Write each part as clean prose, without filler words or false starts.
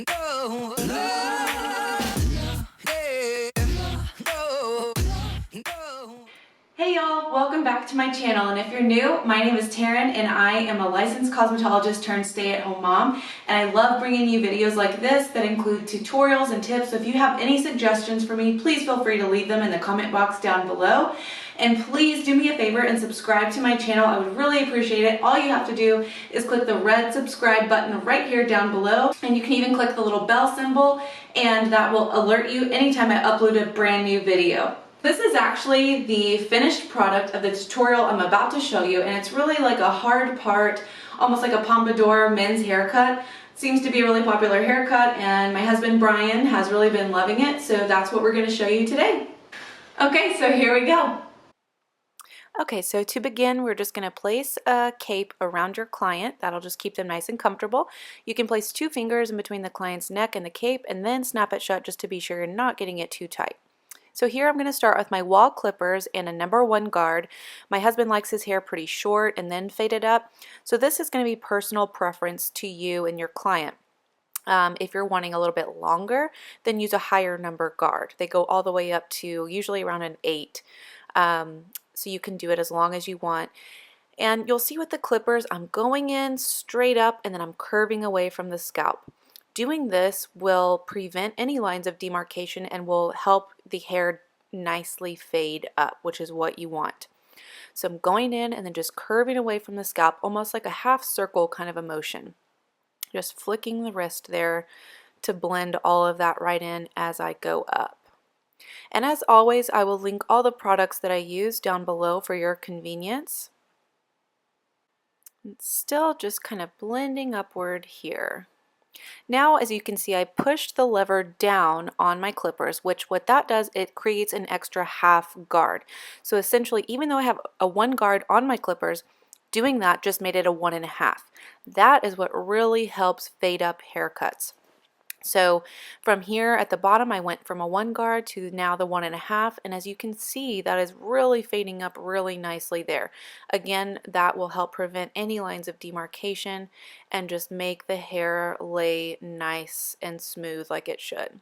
No, no, no, yeah, no, no. Hey y'all, welcome back to my channel, and if you're new, my name is Taryn and I am a licensed cosmetologist turned stay-at-home mom, and I love bringing you videos like this that include tutorials and tips. So if you have any suggestions for me, please feel free to leave them in the comment box down below. And please do me a favor and subscribe to my channel. I would really appreciate it. All you have to do is click the red subscribe button right here down below, and you can even click the little bell symbol, and that will alert you anytime I upload a brand new video. This is actually the finished product of the tutorial I'm about to show you, and it's really like a hard part, almost like a pompadour men's haircut. Seems to be a really popular haircut, and my husband Brian has really been loving it, so that's what we're going to show you today. Okay, so here we go. Okay, so to begin, we're just going to place a cape around your client. That'll just keep them nice and comfortable. You can place 2 fingers in between the client's neck and the cape, and then snap it shut just to be sure you're not getting it too tight. So here I'm going to start with my wall clippers and a number 1 guard. My husband likes his hair pretty short and then faded up, so this is going to be personal preference to you and your client. If you're wanting a little bit longer, then use a higher number guard. They go all the way up to usually around an 8. So you can do it as long as you want. And you'll see with the clippers, I'm going in straight up and then I'm curving away from the scalp. Doing this will prevent any lines of demarcation and will help the hair nicely fade up, which is what you want. So I'm going in and then just curving away from the scalp, almost like a half circle kind of a motion. Just flicking the wrist there to blend all of that right in as I go up. And as always, I will link all the products that I use down below for your convenience. It's still just kind of blending upward here. Now, as you can see, I pushed the lever down on my clippers, which what that does, it creates an extra half guard. So essentially, even though I have a 1 guard on my clippers, doing that just made it a 1.5. That is what really helps fade up haircuts. So from here at the bottom, I went from a 1 guard to now the 1.5, and as you can see, that is really fading up really nicely there. Again, that will help prevent any lines of demarcation and just make the hair lay nice and smooth like it should.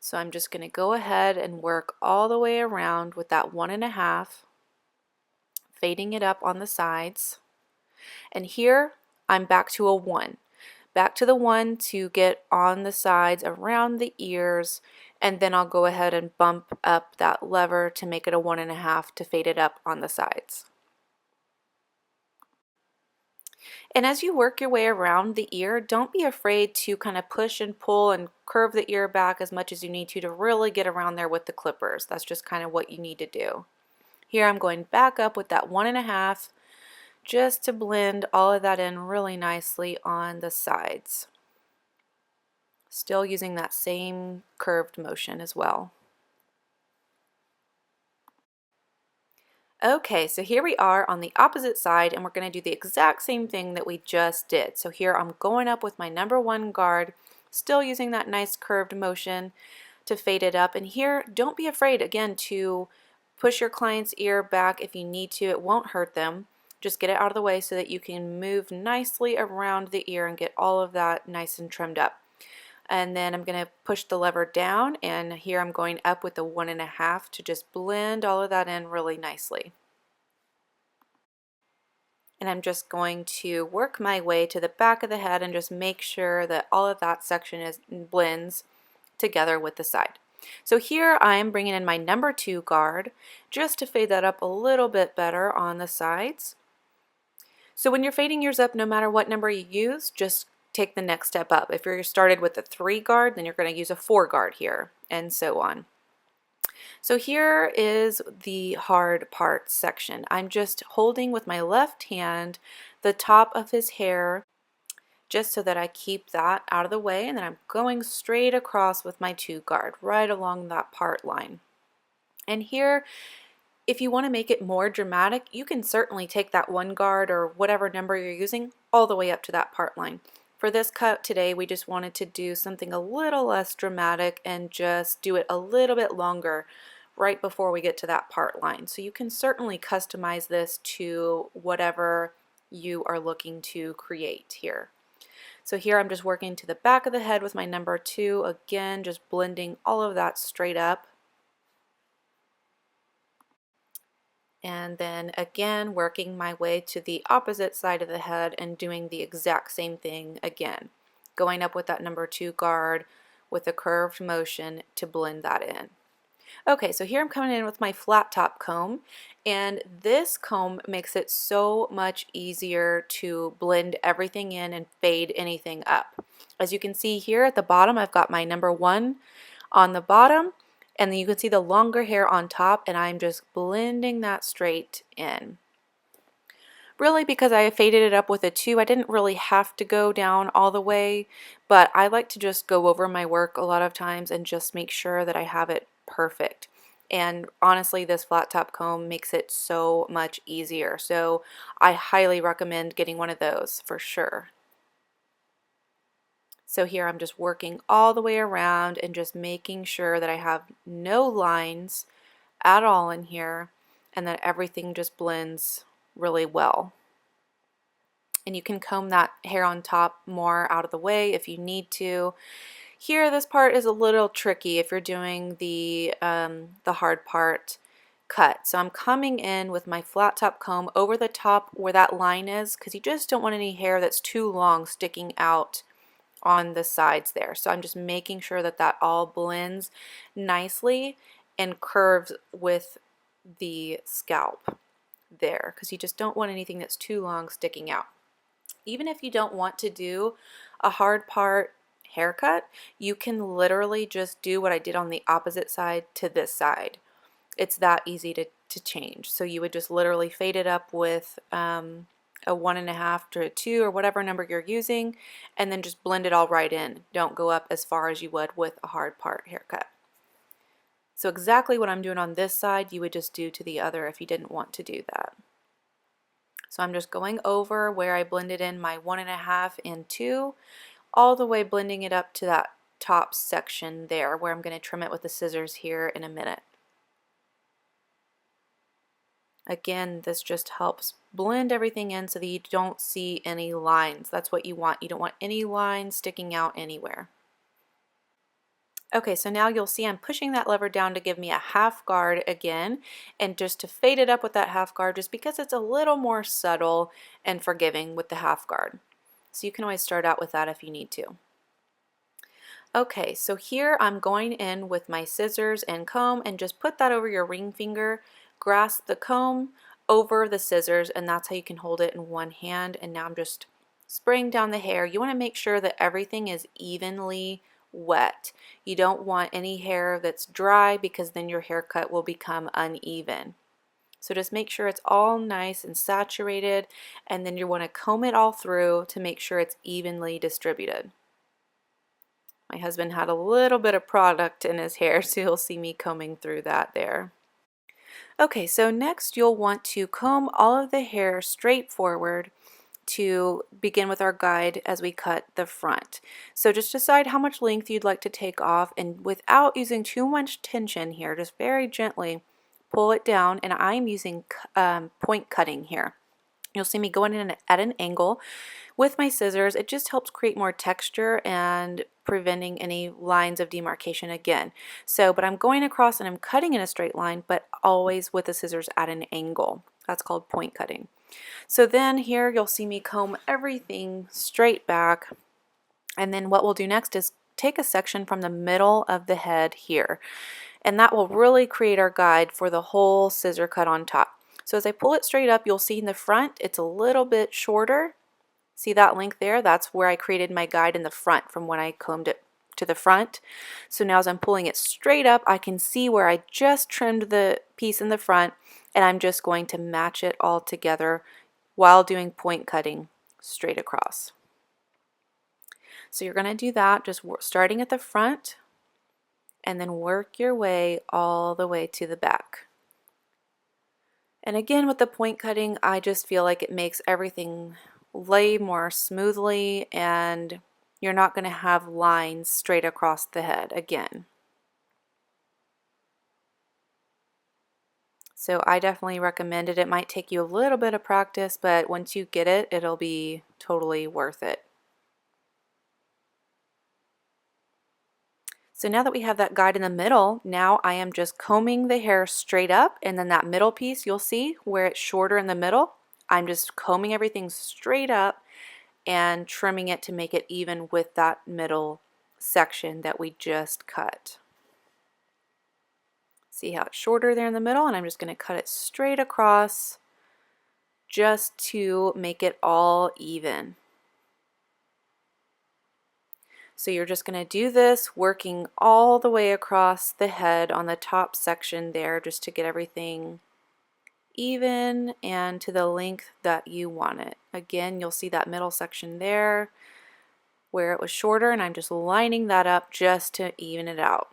So I'm just going to go ahead and work all the way around with that 1.5, fading it up on the sides. And here I'm back to a 1. Back to the 1 to get on the sides around the ears, and then I'll go ahead and bump up that lever to make it a 1.5 to fade it up on the sides. And as you work your way around the ear, don't be afraid to kind of push and pull and curve the ear back as much as you need to really get around there with the clippers. That's just kind of what you need to do. Here I'm going back up with that 1.5 just to blend all of that in really nicely on the sides. Still using that same curved motion as well. Okay, so here we are on the opposite side, and we're going to do the exact same thing that we just did. So here I'm going up with my number 1 guard, still using that nice curved motion to fade it up. And here, don't be afraid, again, to push your client's ear back if you need to. It won't hurt them. Just get it out of the way so that you can move nicely around the ear and get all of that nice and trimmed up. And then I'm going to push the lever down, and here I'm going up with the 1.5 to just blend all of that in really nicely. And I'm just going to work my way to the back of the head and just make sure that all of that section blends together with the side. So here I'm bringing in my number 2 guard just to fade that up a little bit better on the sides. So when you're fading yours up, no matter what number you use, just take the next step up. If you're started with a 3 guard, then you're going to use a 4 guard here, and so on. So here is the hard part section. I'm just holding with my left hand the top of his hair just so that I keep that out of the way, and then I'm going straight across with my 2 guard right along that part line. And here, if you want to make it more dramatic, you can certainly take that 1 guard or whatever number you're using all the way up to that part line. For this cut today, we just wanted to do something a little less dramatic and just do it a little bit longer right before we get to that part line. So you can certainly customize this to whatever you are looking to create here. So here I'm just working to the back of the head with my number 2, again just blending all of that straight up. And then again working my way to the opposite side of the head and doing the exact same thing again. Going up with that number 2 guard with a curved motion to blend that in. Okay, so here I'm coming in with my flat top comb, and this comb makes it so much easier to blend everything in and fade anything up. As you can see here at the bottom, I've got my number 1 on the bottom, and then you can see the longer hair on top, and I'm just blending that straight in. Really, because I faded it up with a 2, I didn't really have to go down all the way, but I like to just go over my work a lot of times and just make sure that I have it perfect. And honestly, this flat top comb makes it so much easier. So I highly recommend getting one of those for sure. So here I'm just working all the way around and just making sure that I have no lines at all in here and that everything just blends really well. And you can comb that hair on top more out of the way if you need to. Here, this part is a little tricky if you're doing the hard part cut. So I'm coming in with my flat top comb over the top where that line is, because you just don't want any hair that's too long sticking out on the sides there. So I'm just making sure that that all blends nicely and curves with the scalp there, because you just don't want anything that's too long sticking out. Even if you don't want to do a hard part haircut, you can literally just do what I did on the opposite side to this side. It's that easy to change. So you would just literally fade it up with a 1.5 to a 2 or whatever number you're using, and then just blend it all right in. Don't go up as far as you would with a hard part haircut. So exactly what I'm doing on this side, you would just do to the other if you didn't want to do that. So I'm just going over where I blended in my 1.5 and 2, all the way blending it up to that top section there where I'm going to trim it with the scissors here in a minute. Again, this just helps blend everything in so that you don't see any lines. That's what you want. You don't want any lines sticking out anywhere. Okay, so now you'll see I'm pushing that lever down to give me a half guard again, and just to fade it up with that half guard just because it's a little more subtle and forgiving with the half guard. So you can always start out with that if you need to. Okay, so here I'm going in with my scissors and comb and just put that over your ring finger, grasp the comb over the scissors, and that's how you can hold it in one hand. And now I'm just spraying down the hair. You want to make sure that everything is evenly wet. You don't want any hair that's dry because then your haircut will become uneven. So just make sure it's all nice and saturated, and then you want to comb it all through to make sure it's evenly distributed. My husband had a little bit of product in his hair, so you'll see me combing through that there. Okay, so next you'll want to comb all of the hair straight forward to begin with our guide as we cut the front. So just decide how much length you'd like to take off, and without using too much tension here, just very gently pull it down, and I'm using point cutting here. You'll see me going in at an angle with my scissors. It just helps create more texture and preventing any lines of demarcation again. But I'm going across and I'm cutting in a straight line, but always with the scissors at an angle. That's called point cutting. So then here you'll see me comb everything straight back, and then what we'll do next is take a section from the middle of the head here, and that will really create our guide for the whole scissor cut on top. So as I pull it straight up, you'll see in the front it's a little bit shorter. See that length there? That's where I created my guide in the front from when I combed it to the front. So now as I'm pulling it straight up, I can see where I just trimmed the piece in the front, and I'm just going to match it all together while doing point cutting straight across. So you're going to do that just starting at the front and then work your way all the way to the back. And again, with the point cutting, I just feel like it makes everything lay more smoothly, and you're not going to have lines straight across the head again. So I definitely recommend it. It might take you a little bit of practice, but once you get it, it'll be totally worth it. So now that we have that guide in the middle, now I am just combing the hair straight up, and then that middle piece, you'll see where it's shorter in the middle, I'm just combing everything straight up and trimming it to make it even with that middle section that we just cut. See how it's shorter there in the middle, and I'm just going to cut it straight across just to make it all even. So you're just going to do this, working all the way across the head on the top section there, just to get everything even and to the length that you want it. Again, you'll see that middle section there where it was shorter, and I'm just lining that up just to even it out.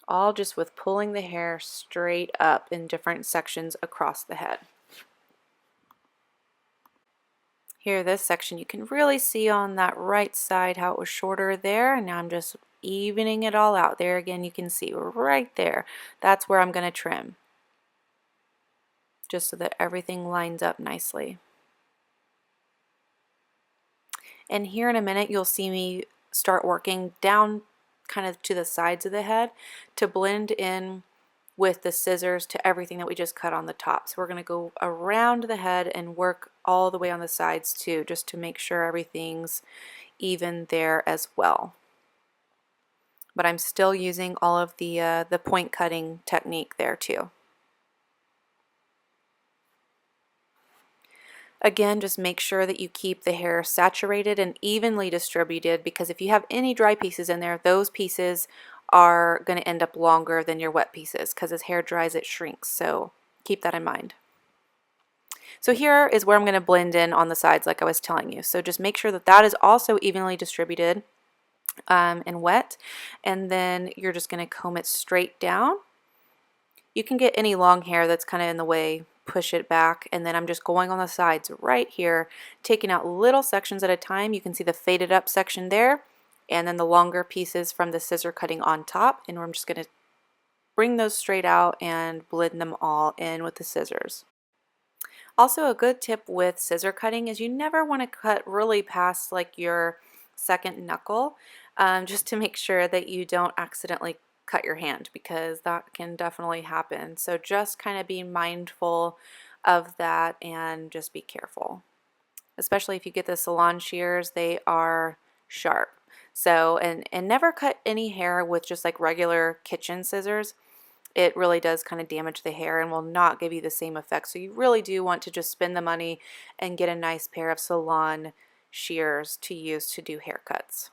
All just with pulling the hair straight up in different sections across the head. Here, this section, you can really see on that right side how it was shorter there, and now I'm just evening it all out. There again, you can see right there. That's where I'm going to trim, just so that everything lines up nicely. And here in a minute, you'll see me start working down kind of to the sides of the head to blend in with the scissors to everything that we just cut on the top. So we're going to go around the head and work all the way on the sides too, just to make sure everything's even there as well. But I'm still using all of the point cutting technique there too. Again, just make sure that you keep the hair saturated and evenly distributed, because if you have any dry pieces in there, those pieces are going to end up longer than your wet pieces, because as hair dries it shrinks, so keep that in mind. So here is where I'm going to blend in on the sides like I was telling you. So just make sure that that is also evenly distributed and wet, and then you're just going to comb it straight down. You can get any long hair that's kind of in the way, push it back, and then I'm just going on the sides right here, taking out little sections at a time. You can see the faded up section there, and then the longer pieces from the scissor cutting on top, and I'm just going to bring those straight out and blend them all in with the scissors. Also, a good tip with scissor cutting is you never want to cut really past like your second knuckle, just to make sure that you don't accidentally cut your hand, because that can definitely happen. So just kind of be mindful of that and just be careful. Especially if you get the salon shears, they are sharp. So, and never cut any hair with just like regular kitchen scissors. It really does kind of damage the hair and will not give you the same effect. So you really do want to just spend the money and get a nice pair of salon shears to use to do haircuts.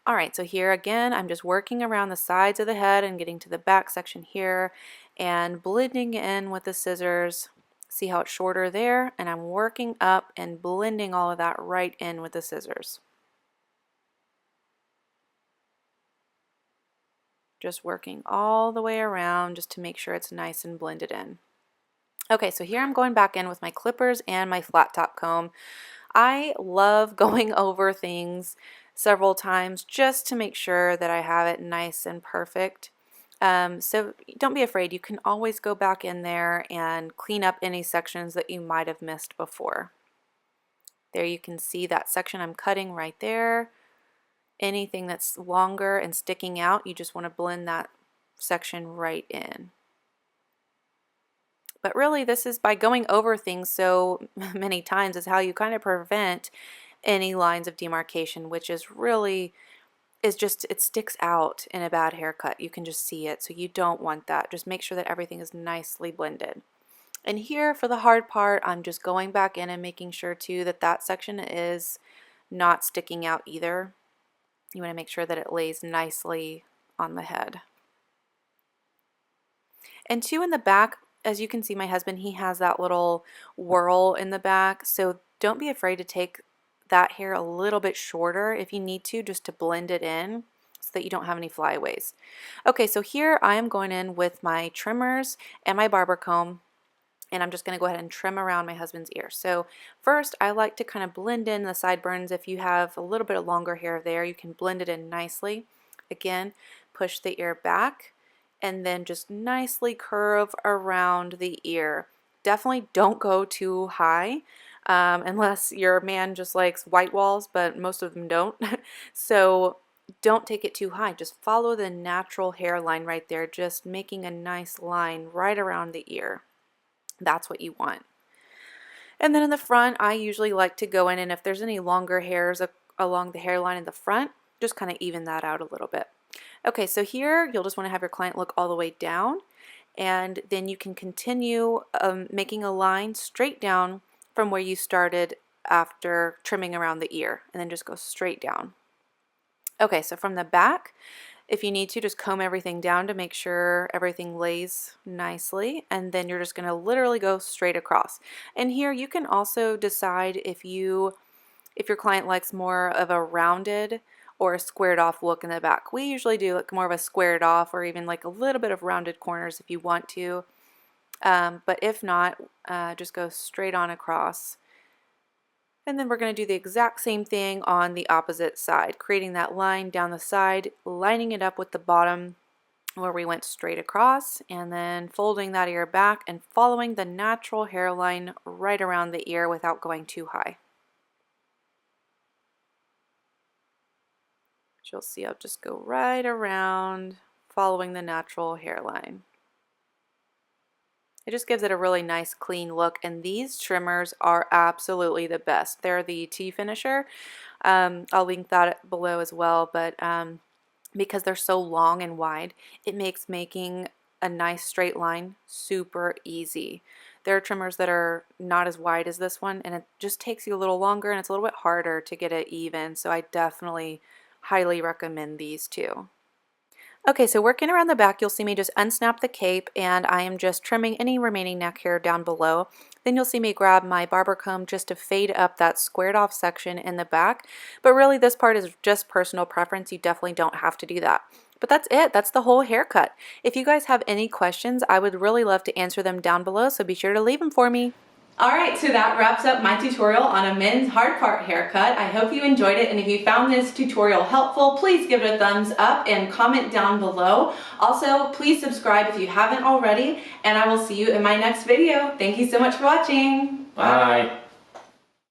Alright, so here again, I'm just working around the sides of the head and getting to the back section here and blending in with the scissors. See how it's shorter there? And I'm working up and blending all of that right in with the scissors. Just working all the way around just to make sure it's nice and blended in. Okay, so here I'm going back in with my clippers and my flat top comb. I love going over things several times just to make sure that I have it nice and perfect. So don't be afraid. You can always go back in there and clean up any sections that you might have missed before. There you can see that section I'm cutting right there. Anything that's longer and sticking out, you just want to blend that section right in. But really, this is by going over things so many times is how you kind of prevent any lines of demarcation, which is really, is just, it sticks out in a bad haircut. You can just see it, so you don't want that. Just make sure that everything is nicely blended. And here for the hard part, I'm just going back in and making sure too that that section is not sticking out either. You want to make sure that it lays nicely on the head. And too, in the back, as you can see, my husband, he has that little whirl in the back, so don't be afraid to take that hair a little bit shorter if you need to, just to blend it in so that you don't have any flyaways. Okay, so here I am going in with my trimmers and my barber comb, and I'm just going to go ahead and trim around my husband's ear. So first, I like to kind of blend in the sideburns. If you have a little bit of longer hair there, you can blend it in nicely. Again, push the ear back and then just nicely curve around the ear. Definitely don't go too high. unless your man just likes white walls, but most of them don't. So don't take it too high. Just follow the natural hairline right there, just making a nice line right around the ear. That's what you want. And then in the front, I usually like to go in, and if there's any longer hairs along the hairline in the front, just kind of even that out a little bit. Okay, so here you'll just want to have your client look all the way down, and then you can continue making a line straight down from where you started after trimming around the ear, and then just go straight down. Okay, so from the back, if you need to, just comb everything down to make sure everything lays nicely, and then you're just going to literally go straight across. And here you can also decide if your client likes more of a rounded or a squared off look in the back. We usually do like more of a squared off, or even like a little bit of rounded corners if you want to. But if not, just go straight on across. And then we're going to do the exact same thing on the opposite side, creating that line down the side, lining it up with the bottom where we went straight across, and then folding that ear back and following the natural hairline right around the ear without going too high. You'll see I'll just go right around, following the natural hairline. It just gives it a really nice clean look, and these trimmers are absolutely the best. They're the T-Finisher. I'll link that below as well, but because they're so long and wide, it makes making a nice straight line super easy. There are trimmers that are not as wide as this one, and it just takes you a little longer, and it's a little bit harder to get it even, so I definitely highly recommend these two. Okay, so working around the back, you'll see me just unsnap the cape, and I am just trimming any remaining neck hair down below. Then you'll see me grab my barber comb just to fade up that squared off section in the back. But really, this part is just personal preference. You definitely don't have to do that. But that's it. That's the whole haircut. If you guys have any questions, I would really love to answer them down below, so be sure to leave them for me. Alright, so that wraps up my tutorial on a men's hard part haircut. I hope you enjoyed it, and if you found this tutorial helpful, please give it a thumbs up and comment down below. Also, please subscribe if you haven't already, and I will see you in my next video. Thank you so much for watching. Bye.